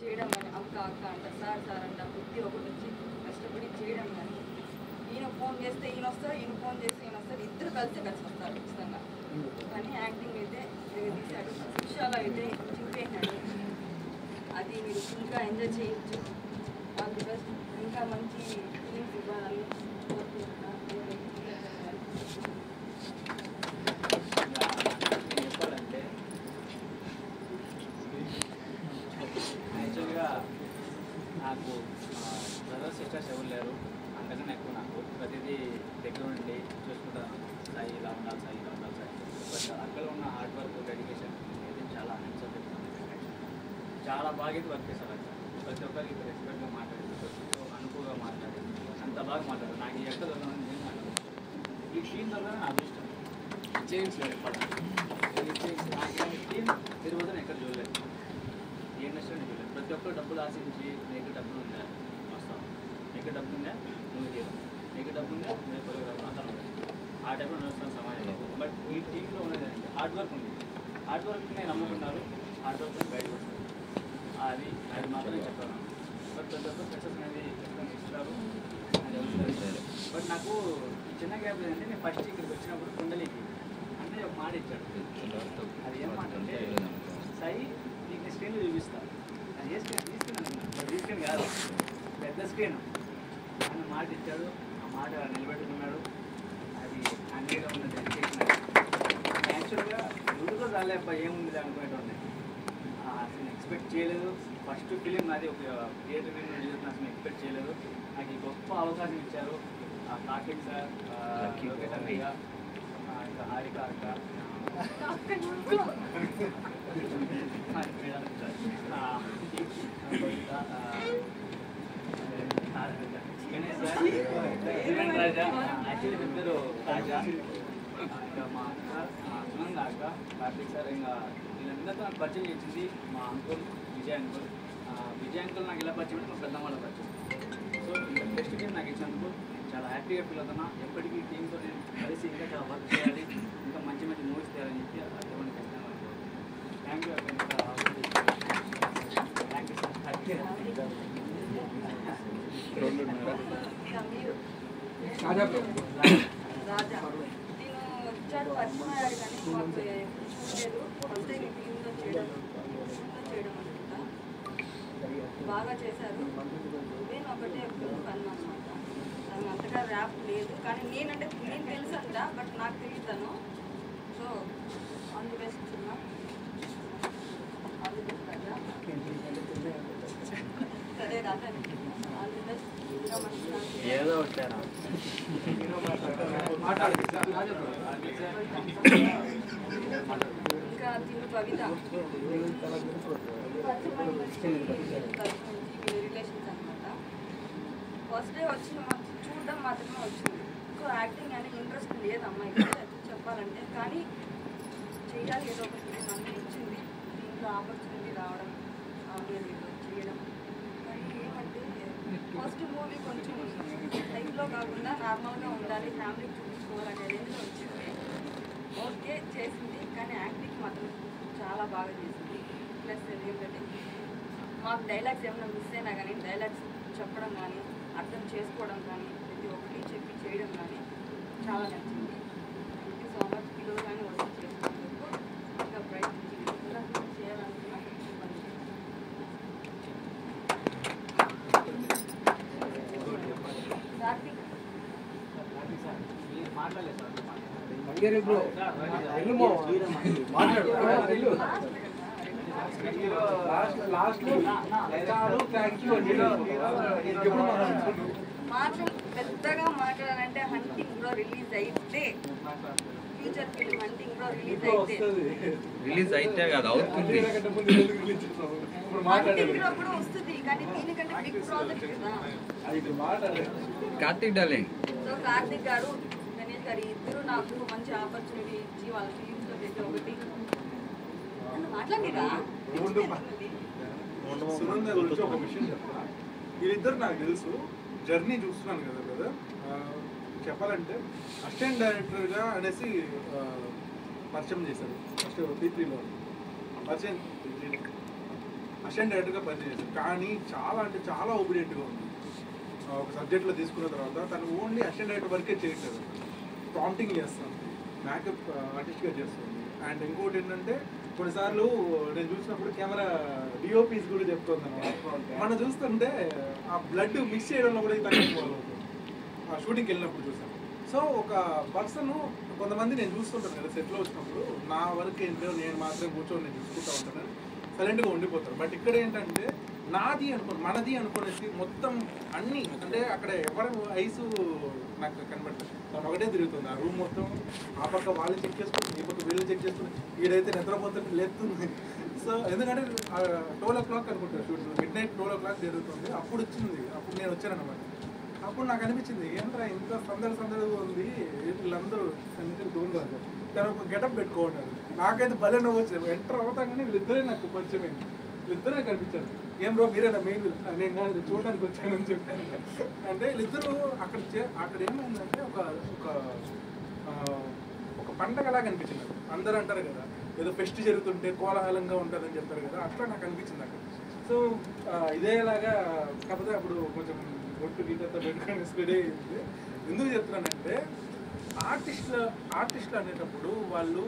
చేయడం కానీ అక్క అక్క అంట సార్ అంట ప్రతి ఒక్కటి వచ్చి కష్టపడి చేయడం కానీ ఈయన ఫోన్ చేస్తే ఈయన వస్తారు, ఈయన ఫోన్ చేస్తే ఈయన వస్తారు, ఇద్దరు కలిసి వస్తారు ఖచ్చితంగా. కానీ యాక్టింగ్ అయితే తీశాడు, శిక్షలో అయితే చింపేసినాడు. అది మీరు ఇంకా ఎంజాయ్ చేయొచ్చు. All the best. ఇంకా మంచి ఫిలిమ్స్ ఇవ్వాలని కోరుకుంటున్నాను. యాక్చువల్గా నాకు బ్రదర్స్ సిస్టర్స్ ఎవరు లేరు, అంతకన్నా ఎక్కువ నాకు ప్రతిదీ దగ్గర ఉండి చూసుకుంటాను. సాయి ఇలా ఉండాలి, సాయి ఇలా ఉండాలి, సాయి. బట్ అక్కడ ఉన్న హార్డ్ వర్క్, డెడికేషన్ అయితే చాలా హ్యాండ్సప్ చెప్తాను. చాలా బాగా వర్క్ చేశారు అక్కడ. ప్రతి ఒక్కరికి రెస్పెక్ట్గా మాట్లాడి, అనుకువగా మాట్లాడి, అంత బాగా మాట్లాడారు. నాకు ఎక్కడ దొరకదని నేను మాట్లాడాను. ఈ టీం దొరకదని నా అదృష్టం. చేంజ్ టీం తిరుగుతుంది ఎక్కడ చూడలేదు, ఏ ఇండస్ట్రీ చూడలేదు. ప్రతి ఒక్కరు డబ్బులు ఆశించి నీకు డబ్బులు ఉందా వస్తావు, నీకు డబ్బు ఉందా నువ్వు చేయవు, నీకు డబ్బు ఉందా నేను కొరకు అందరం ఆ టైంలో నడుస్తాను సమాజంలో. బట్ ఈ టీంలో ఉన్నది హార్డ్ వర్క్ ఉంది. హార్డ్ వర్క్ నేను నమ్ముకున్నారు, హార్డ్ వర్క్ బయటకు వస్తుంది. అది మాత్రమే చెప్పాను. బట్ ప్రతి ఒక్కరు సక్సెస్ అనేది ఖచ్చితంగా ఇస్తారు అని తెలుస్తుంది. బట్ నాకు చిన్న గ్యాప్ ఏంటంటే నేను ఫస్ట్ ఇక్కడికి వచ్చినప్పుడు కుండలికి అంటే ఒక మాట ఇచ్చాడు. అది ఏం మాట అంటే సాయి నీకు స్క్రీన్లో చూపిస్తాను, అది ఏ స్క్రీన్ తీసుకున్నాను కాదు పెద్ద స్క్రీన్ అని మాట ఇచ్చాడు. ఆ మాట నిలబెట్టుకున్నాడు. అది హండ్రెడ్గా ఉన్న డెడికేషన్. యాక్చువల్గా యూట్యూబ్లో రాలేప్ప ఏముంది అనుకునేటోండి. అసలు ఎక్స్పెక్ట్ చేయలేదు. ఫస్ట్ ఫిలిం అది ఒక థియేటర్ రిలీజ్ అసలు ఎక్స్పెక్ట్ చేయలేదు. నాకు ఈ గొప్ప అవకాశం ఇచ్చారు కార్తిక్ సార్, లోకేష్ అన్నయ్య, ఇంకా హారిక అక్క, గణేష్ సార్, రాజా, యాక్చువల్లీ ఇద్దరు రాజా, ఇంకా మా అక్క సునంద అక్క, కార్తిక్ సార్, ఇంకా వీళ్ళందరితో నాకు పరిచయం చేసింది మా uncle Vijay uncle. Vijay uncle నాకు ఇలా పరిచయం మా పెద్దమ్మ వాళ్ళ పరిచయం. సో ఇంకా బెస్ట్ టీం నాకు ఇచ్చినందుకు చాలా హ్యాపీగా ఫీల్ అవుతున్నా. ఎప్పటికీ టీంతో నేను కలిసి ఇంకా చాలా వర్క్ చేయాలి, ఇంకా మంచి మంచి మూవీస్ చేయాలని చెప్పి అటువంటి ఖచ్చితంగా thank you. Thank you sir. Raja నేను వచ్చాడు పరిచయం కానీ మాకు చూడలేదు. ఫస్ట్ టైం ఈ ఫిలింలో చేయడం అనుకుంటా బాగా చేశారు. నేను ఒకటే ఫిల్మ్ పని అనమాట. తను అంతగా ర్యాప్ లేదు, కానీ నేను తెలుసు అంట, బట్ నాకు తెలియతాను. So all the best cinema, all the best Raja. సరే రాజా, ఆల్ ది బెస్ట్. ఇంకా మంచి ఏదో వచ్చారా ఇంకా తిను కవిత రిలేషన్స్ అనమాట. ఫస్ట్ డే వచ్చిన చూడడం మాత్రమే వచ్చింది. సో యాక్టింగ్ అనేది ఇంట్రెస్ట్ లేదు అమ్మాయికి చెప్పాలంటే, కానీ చేయాలి ఏదో ఒకటి మనకి ఇచ్చింది. దీంట్లో ఆపర్చునిటీ రావడం చేయడం. కానీ ఏమంటే ఫస్ట్ మూవీ కొంచెం లైఫ్లో కాకుండా నార్మల్గా ఉండాలి, ఫ్యామిలీకి చూపించుకోవాలనే రేంజ్లో వచ్చింది. ఓకే చేసింది, కానీ యాక్టింగ్ మాత్రం చాలా బాగా చేసింది. ప్లస్ ఏంటంటే మాకు డైలాగ్స్ ఏమైనా మిస్ అయినా కానీ డైలాగ్స్ చెప్పడం కానీ అర్థం చేసుకోవడం కానీ ప్రతి ఒక్కటి చెప్పి చేయడం కానీ చాలా నచ్చింది. Thank you so much. ఈరోజు కానీ వర్క్ చేసుకున్నందుకు ఇంకా ప్రయత్నించి చేయాలనుకున్నాను. కార్తిక్ మాట్లాడలేదు సార్. మాత్రం పెద్దగా మాట్లాడాలంటే హంటింగ్ బ్రో రిలీజ్ అయితే, future film hunting bro release అయితే కాదు అవుతుంది, హంటింగ్ బ్రో కూడా వస్తుంది. కానీ దీనికంటే బిగ్ ప్రాజెక్ట్ కదా కార్తిక్ డార్లింగ్. సో కార్తిక్ గారు, గణేష్ గారు ఇద్దరు నాకు మంచి ఆపర్చునిటీ ఇచ్చి వాళ్ళ ఫిలిమ్స్లో పెట్టి ఒకటి మాట్లాడిరా. సునంద గురించి ఒక విషయం చెప్తా. వీళ్ళిద్దరు నాకు తెలుసు, జర్నీ చూస్తున్నాను కదా. చెప్పాలంటే అసిస్టెంట్ డైరెక్టర్గా అనేసి పరిచయం చేశారు ఫస్ట్ P3లో. పరిచయం అసిస్టెంట్ డైరెక్టర్గా పనిచేసాను. కానీ చాలా అంటే చాలా ఒబిడియంట్గా ఉంది. ఒక సబ్జెక్ట్లో తీసుకున్న తర్వాత తను ఓన్లీ అసిస్టెంట్ డైరెక్టర్ వరకే చేయట్లేదు, ప్రాంప్టింగ్ చేస్తుంది, మేకప్ ఆర్టిస్ట్గా చేస్తుంది. అండ్ ఇంకోటి ఏంటంటే కొన్నిసార్లు నేను చూసినప్పుడు కెమెరా డిఓపీస్ కూడా చెప్తుంది అన్నమాట. మనం చూస్తుంటే ఆ బ్లడ్ మిక్స్ చేయడంలో కూడా తను ఇన్వాల్వ్ అవుతుంది. ఆ షూటింగ్కి వెళ్ళినప్పుడు చూసాను. సో ఒక పర్సన్, కొంతమంది నేను చూస్తుంటాను కదా సెట్లో వచ్చినప్పుడు, నా వర్క్ ఏంటో నేను మాత్రం కూర్చొని నేను చూసుకుంటూ ఉంటాను, సైలెంట్గా ఉండిపోతారు. బట్ ఇక్కడ ఏంటంటే నాది మనది అనుకునేసి మొత్తం అన్నీ, అంటే అక్కడ ఎవరు ఐస్ నాకు కనబడుతుంది, తను ఒకటే తిరుగుతుంది ఆ రూమ్ మొత్తం. ఆ పక్క వాళ్ళు చెక్ చేసుకుంటుంది, ఈ పక్క వీళ్ళు చెక్ చేసుకుంటుంది, వీడైతే నిద్రపోతుంటే లేస్తుంది. సో ఎందుకంటే 12 o'clock అనుకుంటారు షూట్, midnight 12 o'clock జరుగుతుంది. అప్పుడు వచ్చింది, అప్పుడు నేను వచ్చాను అనమాట. అప్పుడు నాకు అనిపించింది ఏంట్రా ఇంత సందడిగా ఉంది, వీళ్ళందరూ దూరం తను ఒక గెటప్ పెట్టుకోండి. నాకైతే భలే నవ్వు వచ్చింది. ఎంటర్ అవుతాం కానీ వీళ్ళిద్దరే నాకు పరిచయమైంది, వీళ్ళిద్దరే కనిపించారు. ఏం బ్రో మీరేనా మెయిన్, నేను కాదు చూడడానికి వచ్చానని చెప్పాను. అంటే వీళ్ళిద్దరూ అక్కడ ఏమైందంటే ఒక పండగలాగా అనిపించింది. అందరూ అంటారు కదా ఏదో ఫెస్ట్ జరుగుతుంటే కోలాహలంగా ఉంటుందని చెప్తారు కదా, అట్లా నాకు అనిపించింది అక్కడ. సో ఇదేలాగా కాకపోతే అప్పుడు కొంచెం ఒట్టు గీతతో పెట్టుకొని స్ప్రెడ్ అయ్యింది. ఎందుకు చెప్తున్నానంటే ఆర్టిస్టులు అనేటప్పుడు వాళ్ళు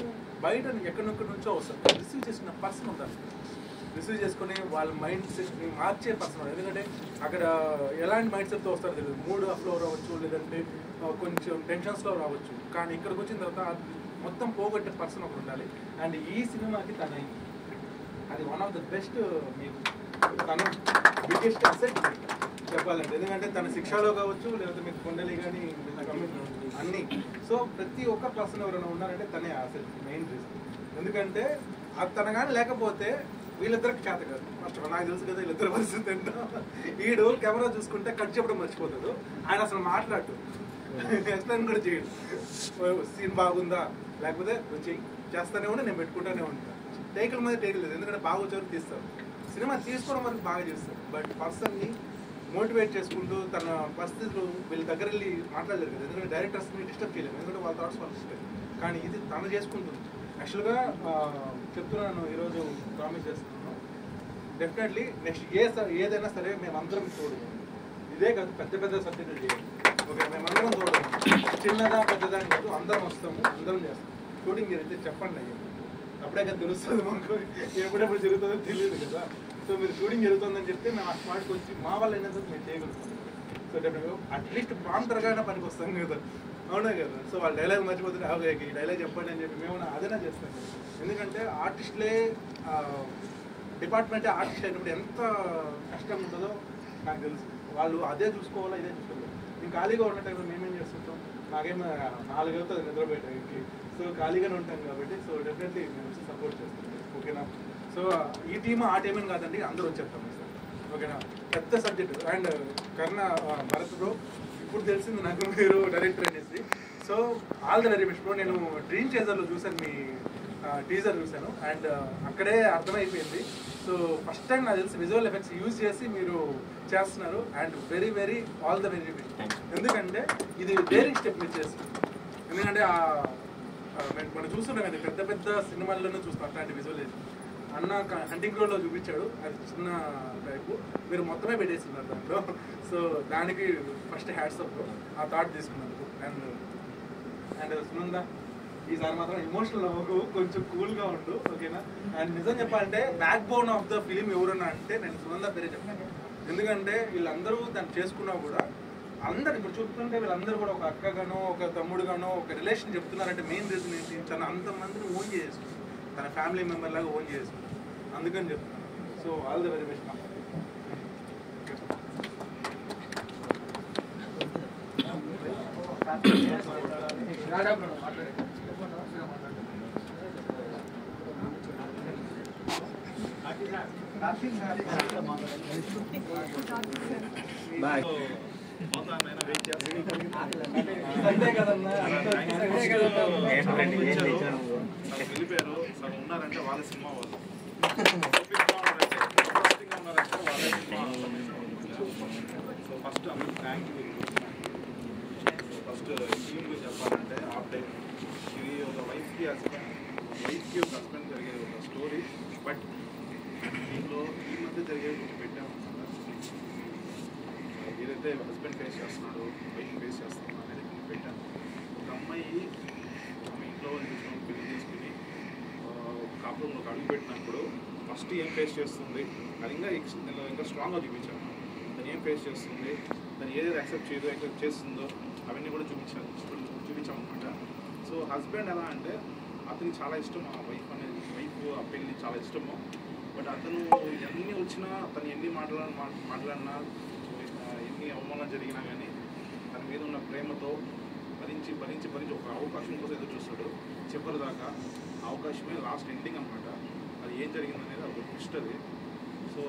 బయట ఎక్కడెక్కడి నుంచో వస్తారు, రిసీవ్ చేసుకున్న పర్సన్ ఉంటారు, రిసీవ్ చేసుకుని వాళ్ళ మైండ్ సెట్ని మార్చే పర్సన్. ఎందుకంటే అక్కడ ఎలాంటి మైండ్ సెట్తో వస్తారో తెలియదు, మూడ్ ఆఫ్లో రావచ్చు, లేదంటే కొంచెం టెన్షన్స్లో రావచ్చు. కానీ ఇక్కడికి వచ్చిన తర్వాత మొత్తం పోగొట్టే పర్సన్ ఒకరు ఉండాలి. అండ్ ఈ సినిమాకి అది వన్ ఆఫ్ ద బెస్ట్, మీకు తను బిగ్గెస్ట్ అసెట్ చెప్పాలంటే. ఎందుకంటే తన శిక్షలో కావచ్చు, లేకపోతే మీకు కొండలి కానీ అన్నీ. సో ప్రతి ఒక్క పర్సన్ ఎవరైనా ఉన్నారంటే తనే అసెట్, మెయిన్ రీజన్. ఎందుకంటే అది తన కానీ లేకపోతే వీళ్ళిద్దరికి చేత కాదు. ఫస్ట్ నాకు తెలుసు కదా వీళ్ళిద్దరు పరిస్థితి ఏంటో. వీడు కెమెరా చూసుకుంటే కట్ చెప్పడం మర్చిపోతాడు, ఆయన అసలు మాట్లాడు, ఎక్స్ప్లెయిన్ కూడా చేయడు. సీన్ బాగుందా లేకపోతే వచ్చి చేస్తానే ఉంటే నేను పెట్టుకుంటానే ఉంటాను. టేకుల మీద టేకులు లేదు, ఎందుకంటే బాగా వచ్చేవారు తీస్తారు, సినిమా తీసుకోవడం వరకు బాగా చేస్తారు. బట్ పర్సన్ని మోటివేట్ చేసుకుంటూ తన పరిస్థితులు వీళ్ళ దగ్గర వెళ్ళి మాట్లాడలేదు కదా, ఎందుకంటే డైరెక్టర్స్ని డిస్టర్బ్ చేయలేదు, ఎందుకంటే వాళ్ళ థాట్స్ వాళ్ళు ఇష్టం. కానీ ఇది తను చేసుకుంటుంది. యాక్చువల్గా చెప్తున్నాను, ఈరోజు ప్రామిస్ చేస్తున్నాను, డెఫినెట్లీ నెక్స్ట్ ఏదైనా సరే మేమందరం చూడము. ఇదే కాదు, పెద్ద సబ్జెక్టులు చేయాలి. ఓకే, మేమందరం చూడము, చిన్నదా పెద్దదా అని కాదు, అందరం వస్తాము, అందరం చేస్తాం. షూటింగ్ జరిగితే చెప్పండి అయ్యి, అప్పుడే కదా తెలుస్తుంది మాకు, ఎప్పుడెప్పుడు జరుగుతుందో తెలియదు కదా. సో మీరు షూటింగ్ జరుగుతుందని చెప్తే మేము ఆ స్పాట్కి వచ్చి మా వాళ్ళు అయినా సరే మేము చేయగలుగుతాం. సో డెఫినెట్గా అట్లీస్ట్ ప్రాంతరగా పనికి వస్తాం కదా, అవునా కదా. సో వాళ్ళు డైలాగ్ మర్చిపోతుంటే ఓకే ఈ డైలాగ్ చెప్పండి అని చెప్పి మేము అదేనా చేస్తాం. ఎందుకంటే ఆర్టిస్టులే డిపార్ట్మెంటే ఆర్టిస్ట్ అయినప్పుడు ఎంత కష్టం ఉంటుందో నాకు తెలుసు. వాళ్ళు అదే చూసుకోవాలా ఇదే చూసుకోవాలి. మేము ఖాళీగా ఉన్న టైంలో మేమేం చేస్తుంటాం, నాకేమో 4 అవుతుంది నిద్రపోయేటానికి. సో ఖాళీగానే ఉంటాం కాబట్టి సో డెఫినెట్లీ మేము వచ్చి సపోర్ట్ చేస్తాం, ఓకేనా. సో ఈ టీమ్ ఆ టీమ్ అని కాదండి, అందరూ వచ్చేస్తాం సార్, ఓకేనా. పెద్ద సబ్జెక్ట్. అండ్ భరత్ బ్రో ఇప్పుడు తెలిసింది నాకు మీరు డైరెక్టర్ అనేసి. So all the very best bro. నేను డ్రీమ్ చేజర్లో చూశాను, మీ టీజర్ చూశాను, అండ్ అక్కడే అర్థమైపోయింది. సో ఫస్ట్ టైం నాకు తెలిసి విజువల్ ఎఫెక్ట్స్ యూజ్ చేసి మీరు చేస్తున్నారు, and very all the very best. ఎందుకంటే ఇది డేరింగ్ స్టెప్ మీరు చేస్తున్నారు. ఎందుకంటే మనం చూస్తున్నాం కదా పెద్ద సినిమాల్లోనే చూస్తాం అట్లాంటి విజువలైజేషన్. అన్న హంటింగ్ రోడ్లో చూపించాడు, అది చిన్న టైపు, మీరు మొత్తమే పెట్టేస్తున్నారు దాంట్లో. సో దానికి ఫస్ట్ హ్యాట్స్ అప్ ఆ థాట్ తీసుకున్నందుకు. అండ్ సునంద ఈసారి మాత్రం ఎమోషనల్ అవ్వకు, కొంచెం కూల్గా ఉండు, ఓకేనా. అండ్ నిజం చెప్పాలంటే back bone of the film ఎవరన్నా అంటే నేను సునంద పేరే చెప్తాను. ఎందుకంటే వీళ్ళందరూ దాన్ని చేసుకున్నా కూడా అందరు ఇప్పుడు చూస్తుంటే వీళ్ళందరూ కూడా ఒక అక్కగానో ఒక తమ్ముడుగానో ఒక రిలేషన్ చెప్తున్నారంటే మెయిన్ రీజన్ ఏంటి, తన అంతమందిని ఓన్ చేసుకుంటారు, తన ఫ్యామిలీ మెంబర్ లాగా ఓన్ చేసుకుంటారు, అందుకని చెప్తున్నాను. So all the very best. వెళ్ళిపోయారు సగం ఉన్నారంటే వాళ్ళ సినిమా వాళ్ళు సో ఫస్ట్ అందరూ థ్యాంక్ యూ. ఫస్ట్ టీమ్ చెప్పాలంటే ఆఫ్ టైం ఇది ఒక వైఫ్కి ఒక హస్బెండ్ జరిగే ఒక స్టోరీ. బట్ దీంట్లో మధ్య జరిగేవి కొంచెం పెట్టామన్నమాట. ఏదైతే హస్బెండ్ ఫేస్ చేస్తున్నాడు, వైఫ్ ఫేస్ చేస్తున్నాడు అనేది కొంచెం పెట్టాను. ఒక అమ్మాయి ఇంట్లో తీసుకొని పెళ్లి చేసుకుని కాపురంలోకి అడుగు పెట్టినప్పుడు ఫస్ట్ ఏం ఫేస్ చేస్తుంది అది ఇంకా స్ట్రాంగ్గా చూపించాను. తను ఏం ఫేస్ చేస్తుంది, తను ఏదైతే యాక్సెప్ట్ చేస్తుందో అవన్నీ కూడా చూపించామన్నమాట. సో హస్బెండ్ ఎలా అంటే అతనికి చాలా ఇష్టం ఆ వైఫ్ ఆ పెళ్ళి చాలా ఇష్టము. బట్ అతను ఎన్ని వచ్చినా తను ఎన్ని మాట్లాడినా ఎన్ని అవమానాలు జరిగినా కానీ తన మీద ఉన్న ప్రేమతో భరించి ఒక అవకాశం కోసం ఎదురు చూస్తాడు చివరి దాకా. అవకాశమే లాస్ట్ ఎండింగ్ అనమాట. అది ఏం జరిగిందనేది అది ఒక ట్విస్ట్ అది. సో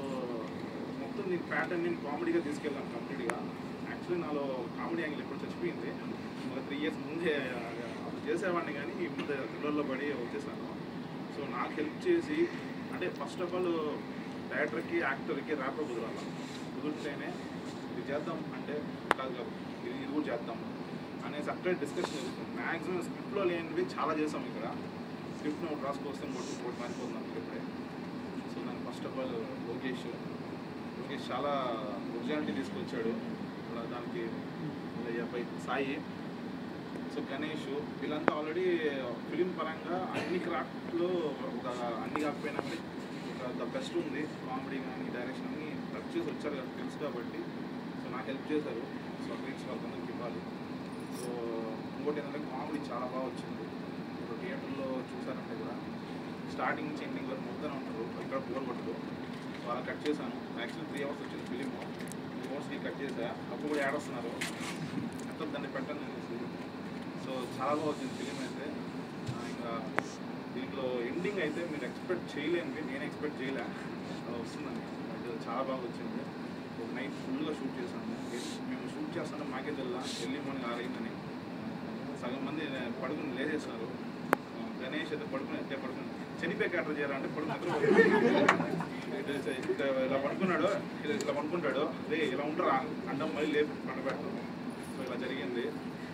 మొత్తం నేను ప్యాటర్న్ నేను కామెడీగా తీసుకెళ్ళాను కంప్లీట్గా. యాక్చువల్లీ నాలో కామెడీ యాంగిల్ ఎప్పుడు చచ్చిపోయింది. ఒక 3 years ముందే చేసేవాడిని కానీ ఈ ముందు థ్రిల్లర్లో పడి వచ్చేసాను. సో నాకు హెల్ప్ చేసి అంటే ఫస్ట్ ఆఫ్ ఆల్ డైరెక్టర్కి యాక్టర్కి ర్యాపర్ కుదిరితేనే ఇది చేద్దాం అంటే కాదు ఇది కూడా చేద్దాం అనేసి అక్కడే డిస్కషన్ జరుగుతుంది. మ్యాక్సిమం స్క్రిప్ట్లో లేనివి చాలా చేసాం ఇక్కడ. స్క్రిప్ట్ని ఒకటి రాసుకొస్తే ఒకటి మారిపోతున్నాం ఇప్పుడే. సో దాన్ని ఫస్ట్ ఆఫ్ ఆల్ లోకేష్ చాలా ఒరిజినాలిటీ తీసుకొచ్చాడు. దానికి సాయి, సో గణేష్, వీళ్ళంతా ఆల్రెడీ ఫిలిం పరంగా అన్ని క్రాఫ్ట్లో అన్ని కాకపోయినా కానీ ద బెస్ట్ ఉంది. కామెడీ కానీ డైరెక్షన్ అన్ని టచ్ చేసి వచ్చారు కదా తెలుసు కాబట్టి. సో నాకు హెల్ప్ చేశారు. సో ఫ్రెండ్స్ వాళ్ళందరికీ ఇవ్వాలి. సో ఇంకోటి ఏంటంటే కామెడీ చాలా బాగా వచ్చింది. ఇప్పుడు థియేటర్లో చూసారంటే కూడా స్టార్టింగ్ నుంచి ఎండింగ్ వరకు మొత్తం ఉంటారు. ఇక్కడ బోర్ కొట్టదు. సో అలా కట్ చేశాను. యాక్చువల్లీ 3 hours వచ్చింది ఫిలిం. 3 hours కట్ చేసా. అప్పుడు కూడా ఏడొస్తున్నారు ఎంత దాన్ని పెట్టాను అనేసి. సో చాలా బాగా వచ్చింది ఫిలిం అయితే. ఇంకా దీంట్లో ఎండింగ్ అయితే మీరు ఎక్స్పెక్ట్ చేయలేండి, నేను ఎక్స్పెక్ట్ చేయలే అలా వస్తుందని. బట్ చాలా బాగా వచ్చింది. ఒక నైట్ ఫుల్గా షూట్ చేశాము. మేము షూట్ చేస్తాను మాకే తెల్లా ఎర్లీ మార్నింగ్ 6 అయిందని. సగం మంది పడుకుని లేచేస్తున్నారు. గణేష్ అయితే పడుకుని చనిపోయి క్యాటర్ చేయాలంటే ఇలా పడుకున్నాడు, ఇలా పడుకుంటాడు, రే ఇలా ఉంటారా అంటాం, మళ్ళీ లేపు పండబెడతాం. సో ఇలా జరిగింది.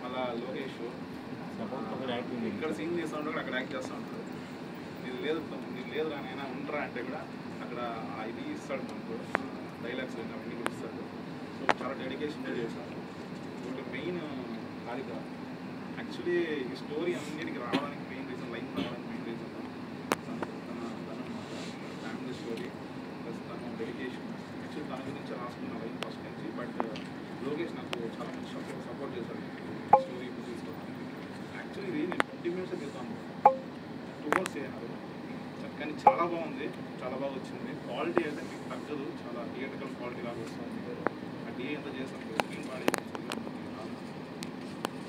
మళ్ళా లోకేష్ ఇక్కడ సీన్ చేస్తూ ఉంటాడు, అక్కడ యాక్ట్ చేస్తూ ఉంటాడు. నీకు లేదు రానైనా ఉండరా అంటే కూడా అక్కడ ఇది ఇస్తాడు మనకు డైలాగ్స్ అవన్నీ కూడా ఇస్తాడు. సో చాలా డెడికేషన్గా చేశాను. ఇంకోటి మెయిన్ హారిక. యాక్చువల్లీ ఈ స్టోరీ అన్నిటికి రావడానికి మెయిన్ రీజన్, లైఫ్ రావడానికి main reason family story plus తన డెడికేషన్. యాక్చువల్లీ తన గురించి రాసుకున్న లైఫ్ ఫస్ట్ నుంచి. బట్ లోకేష్ నాకు చాలా మంచి సపోర్ట్ చేశాడు స్టోరీ తీసుకోవడానికి. యాక్చువల్లీ ఇది నేను 20 minutes తీద్దాము, 2 hours చేయను. కానీ చాలా బాగుంది, చాలా బాగా వచ్చింది. క్వాలిటీ అయితే మీకు తగ్గదు, చాలా థియేట్రికల్ క్వాలిటీ లాగా వస్తుంది. ఆ డే ఎంత చేస్తాను స్క్రీన్ బాడీ.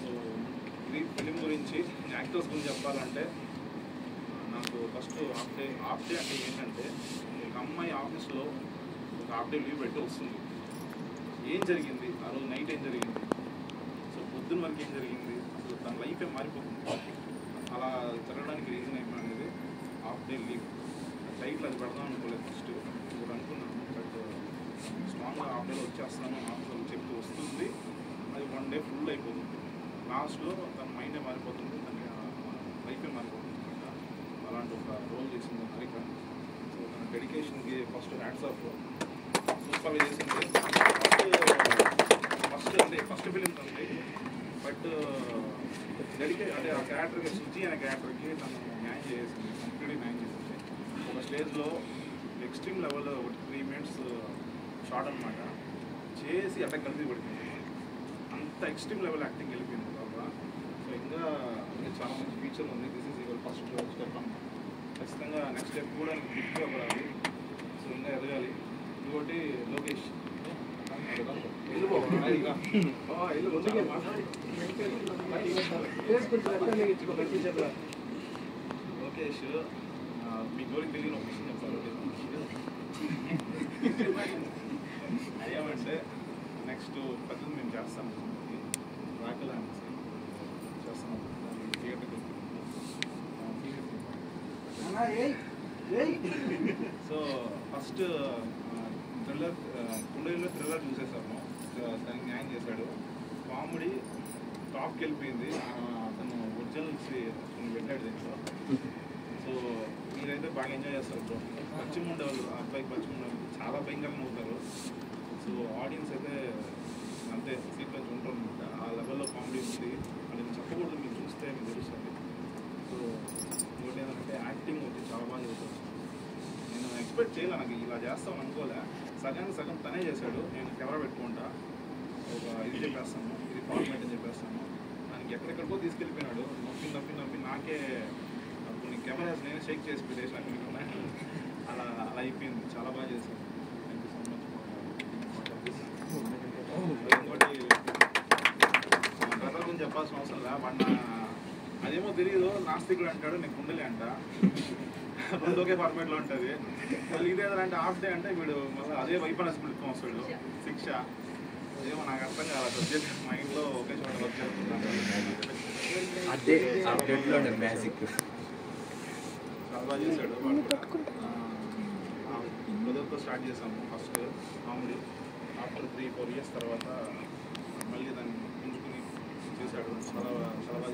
సో ఇది ఫిలిం గురించి. యాక్టర్స్ గురించి చెప్పాలంటే నాకు ఫస్ట్ హాఫ్ డే అంటే ఏంటంటే ఒక అమ్మాయి ఆఫీస్లో ఒక హాఫ్ డే లీవ్ పెట్టి వస్తుంది. ఏం జరిగింది ఆ రోజు నైట్, ఏం జరిగింది, సో పొద్దున్న వరకు ఏం జరిగింది, అసలు తన లైఫే మారిపోతుంది. అలా జరగడానికి రీజన్ ఏమనేది హాఫ్ డే లీవ్. టైట్లో అది పెడదాం అనుకోలేదు ఫస్ట్, ఇప్పుడు అనుకున్నాను. బట్ స్ట్రాంగ్గా హాఫ్ డేలో వచ్చేస్తాను ఆఫీస్లో చెప్తూ వస్తుంది. అది 1 day ఫుల్ అయిపోతుంది. లాస్ట్లో తన మైండే మారిపోతుంది, తన లైఫే మారిపోతుంది అనమాట. అలాంటి ఒక రోల్ చేసింది హారిక. సో తన డెడికేషన్కి ఫస్ట్ హ్యాట్స్ ఆఫ్. సూపర్గా చేసింది. ఫస్ట్ ఫిలిం ఉంది. బట్ అంటే ఆ క్యారెక్టర్కి, సుజీ అనే క్యారెక్టర్కి తను న్యాయం చేసింది, కంప్లీట్గా న్యాయం చేసింది. ఒక స్టేజ్లో ఎక్స్ట్రీమ్ లెవెల్ ఒక 3 minutes షార్ట్ అనమాట చేసి అట్లా కలిపి పడుతుంది. అంత ఎక్స్ట్రీమ్ లెవెల్ యాక్టింగ్ వెళ్ళిపోయింది బాబా. సో ఇంకా చాలా మంచి ఫీచర్ ఉంది. This is your first step అన్నమాట. ఖచ్చితంగా నెక్స్ట్ స్టెప్ కూడా గుర్తుగా పడాలి. సో ఇంకా ఎదగాలి. ఇంకోటి లోకేష్ లోకేష్ మీ గోలికి తెలియని ఒక విషయం చెప్తాను. అదేమంటే నెక్స్ట్ పెద్దది మేము చేస్తాము, రాకలా చేస్తాము థియేటర్కి. సో ఫస్ట్ థ్రిల్లర్, కుండలిలో థ్రిల్లర్ చూసేసాము. దానికి న్యాయం చేశాడు. కామెడీ టాప్కి వెళ్ళిపోయింది. అతను ఒరిజినల్స్ కొన్ని పెట్టాడు దీంట్లో. సో మీరైతే బాగా ఎంజాయ్ చేస్తారు బ్రో. పశ్చిమ ఉండేవాళ్ళు ఆ అబ్బాయికి పశ్చిమ ఉండేవాళ్ళు చాలా భయంకరంగా అవుతారు. సో ఆడియన్స్ అయితే అంతే సీట్లో ఉంటారు అనమాట. ఆ లెవెల్లో కామెడీ ఉంది. అది నేను చెప్పకూడదు, మీరు చూస్తే మీకు తెలుస్తుంది. సో ఇంకోటి ఏంటంటే యాక్టింగ్ వచ్చి చాలా బాగా చేశారు. నేను ఎక్స్పెక్ట్ చేయలే, నాకు ఇలా చేస్తామని అనుకోలే. సగానికి సగం తనే చేశాడు. నేను కెమెరా పెట్టుకుంటా ఒక ఇది చెప్పేస్తాను, ఇది ఫార్మేట్ అని చెప్పేస్తాను. దానికి ఎక్కడెక్కడికో తీసుకెళ్ళిపోయినాడు. నొప్పి నొప్పి నొప్పి నాకే కొన్ని కెమెరాస్ నేనే షేక్ చేసి పెట్టేసి అలా అలా అయిపోయింది. చాలా బాగా చేశాను. Thank you so much. ఇంకోటి బ్రదర్ గురించి చెప్పాల్సిన అవసరం లే. వాడు అదేమో తెలియదు, నాస్తికుడు అంటాడు, నేను కుండలి అంట. రెండు ఒకే ఫార్మేట్లో ఉంటుంది. మళ్ళీ ఇదేదంటే హాఫ్ డే అంటే వీడు మళ్ళీ అదే వైపనెస్ పెట్టుకొని వస్తాడు. శిక్ష ఏమో నాకు అర్థం కాదు. సబ్జెక్ట్ మైండ్లో ఒకే చోట వర్క్ చేస్తున్నాను. చాలా బాగా చేశాడు వాడు కూడా. బ్రదర్తో స్టార్ట్ చేసాము ఫస్ట్ కామెడీ. ఆఫ్టర్ 3-4 years తర్వాత మళ్ళీ దాన్ని పుంజుకుని చేశాడు. చాలా చాలా బాగా